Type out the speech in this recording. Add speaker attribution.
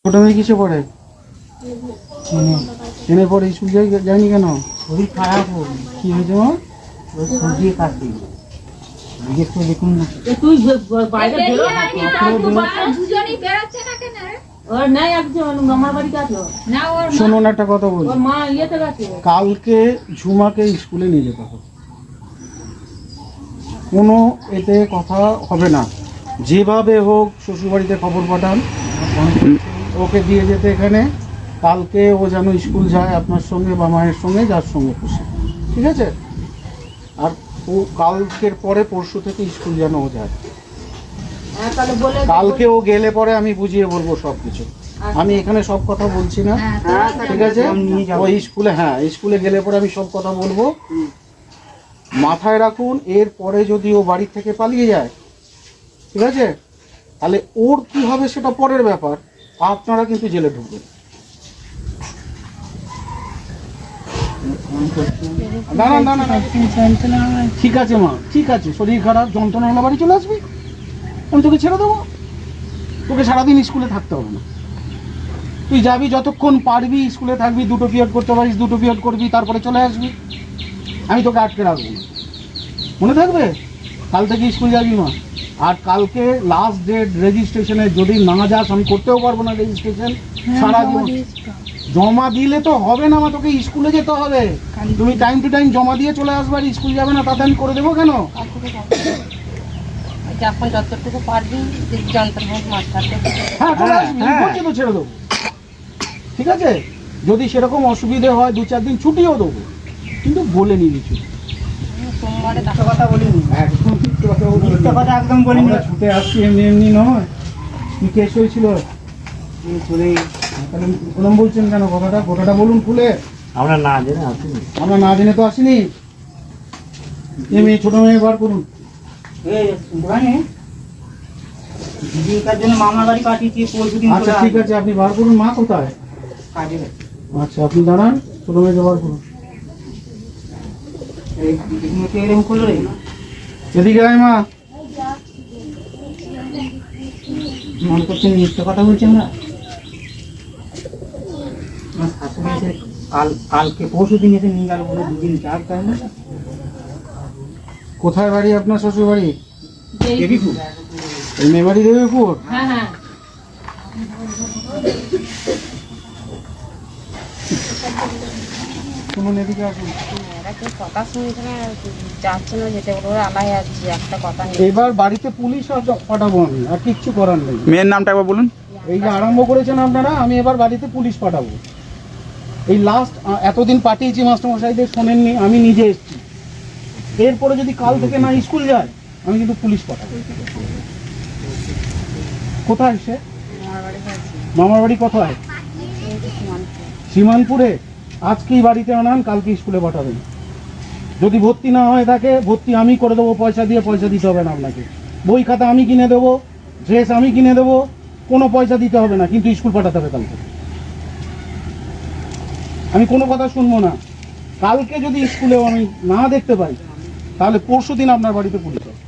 Speaker 1: ছোট মেয়ে কিসে পড়ে? ট্রেনে পড়ে। স্কুল যায়নি কেন?
Speaker 2: শরীর খারাপ হল।
Speaker 1: কি হয়েছে মা?
Speaker 2: ওই সর্দি কাশি। একটু দেখুন না। তুই বাইরে বেরো না।
Speaker 3: দুজনেই বেরোচ্ছে না কেন?
Speaker 2: ওর নাই একজন মামার বাড়ি গেল
Speaker 3: না, ওর
Speaker 1: শুনুন একটা কথা বলি।
Speaker 2: ওর মা ইয়েতে গেছে।
Speaker 1: কালকে ঝুমাকে স্কুলে নিয়ে যেতে হবে। কোনো এতে কথা হবে না। যেভাবে হোক শ্বশুরবাড়িতে খবর পাঠান, ওকে দিয়ে যেতে এখানে। কালকে ও যেন স্কুল যায় আপনার সঙ্গে বা মায়ের সঙ্গে, যার সঙ্গে খুশি, ঠিক আছে? আর ও কালকের পরে পরশু থেকে স্কুল যেন ও যায়। কালকে ও গেলে পরে আমি বুঝিয়ে বলবো সব কিছু। আমি এখানে সব কথা বলছি না, ঠিক আছে? ওই স্কুলে, হ্যাঁ স্কুলে গেলে পরে আমি সব কথা বলবো। মাথায় রাখুন, এর পরে যদি ও বাড়ি থেকে পালিয়ে যায়, ঠিক আছে, তাহলে ওর কি হবে সেটা পরের ব্যাপার। আপনারা কিন্তু জেলে ঢুকবেন। না না না না, ঠিক আছে মা, ঠিক আছে। শরীর খারাপ, যন্ত্রণা হলে বাড়ি চলে আসবি। আমি তোকে ছেড়ে দেবো। তোকে সারাদিন স্কুলে থাকতে হবে না। তুই যাবি, যতক্ষণ পারবি স্কুলে থাকবি। 2টো পিরিয়ড করতে পারিস, 2টো পিরিয়ড করবি, তারপরে চলে আসবি। আমি তোকে আটকে রাখবো না, মনে থাকবে? কাল থেকে স্কুল যাবি মা। আর কালকে লাস্ট ডেট রেজিস্ট্রেশনে, যদি না যাস আমি করতেও পারবো না রেজিস্ট্রেশন। সারা জীবন জমা দিলে তো হবে না মা, তোকে স্কুলে যেতে হবে। তুমি টাইম টু টাইম জমা দিয়ে চলে আসবে। আর স্কুল যাবে না তাতে আমি করে দেবো কেন?
Speaker 3: যখন যতটুকু পারবি যন্ত্র হোক মাস্টারকে
Speaker 1: হ্যাঁ চলে আসবি, বলছি তো ছেড়ে দেবো, ঠিক আছে? যদি সেরকম অসুবিধে হয় 2-4 দিন ছুটিও দেবো, কিন্তু বলে নি কিছু।
Speaker 3: সোমবারে
Speaker 2: কথা বলিনি।
Speaker 1: একদম ঠিক কথা বলবি।
Speaker 2: কথা একদম বলিনি।
Speaker 1: আমরা ছুটে আসছি এমনি এমনি নয়। কি কেস হয়েছিল?
Speaker 2: চলে
Speaker 1: তাহলে প্রণাম বলছেন কেন? কথাটা বলুন খুলে।
Speaker 2: আমরা না জেনে আসিনি।
Speaker 1: আমরা না জেনে তো আসিনি। এই মেয়ে, ছোট মেয়ে বার করুন।
Speaker 2: দিদিকার জন্য মামার বাড়ি পাঠিয়েছি পরশুদিন।
Speaker 1: আচ্ছা ঠিক আছে, আপনি বার করুন। মা কোথায়?
Speaker 2: কাজে
Speaker 1: আচ্ছা আপনি দাঁড়ান, ছোট মেয়েকে বার করুন।
Speaker 2: এরকম করলো রে।
Speaker 1: এদিকে আয় মা।
Speaker 2: মনে করছেন মিথ্যে কথা বলছি আমরা? আমার শাশুড়ি এসে কালকে পরশুদিন এসে নিয়ে গেল বলে 2 দিন চার তাই না?
Speaker 1: কোথায় বাড়ি আপনার? শ্বশুর বাড়ি
Speaker 2: দেবীপুর।
Speaker 1: এই মেয়ে বাড়ি দেবীপুর?
Speaker 3: হ্যাঁ হ্যাঁ
Speaker 1: শুনুন, এদিকে আসুন।
Speaker 3: কথা শুনছে না, যাচ্ছে না, যেতে ওরা আলায় যাচ্ছে, একটা কথা নেই।
Speaker 1: এবার বাড়িতে পুলিশ পাঠাবো আমি, আর কিচ্ছু করার নেই।
Speaker 4: মেয়ের নামটা একবার বলুন।
Speaker 1: এই যে আরম্ভ করেছেন আপনারা, আমি এবার বাড়িতে পুলিশ পাঠাবো। এই লাস্ট এতদিন পাঠিয়েছি মাস্টারমশাইদের, শোনেননি, আমি নিজে এসেছি। এরপরে যদি কাল থেকে না স্কুল যায়, আমি কিন্তু পুলিশ পাঠাবো। কোথায় সে? মামার বাড়ি কোথায়? সীমানপুরে। আজকেই বাড়িতে আনান, কালকে স্কুলে পাঠাবেন। যদি ভর্তি না হয়ে থাকে, ভর্তি আমি করে দেবো পয়সা দিয়ে। পয়সা দিতে হবে না আপনাকে। বই খাতা আমি কিনে দেবো, ড্রেস আমি কিনে দেবো, কোনো পয়সা দিতে হবে না, কিন্তু স্কুল পাঠাতে হবে কালকে। আমি কোনো কথা শুনবো না। কালকে যদি স্কুলেও আমি না দেখতে পাই, তাহলে পরশুদিন আপনার বাড়িতে পুলিশ হবে।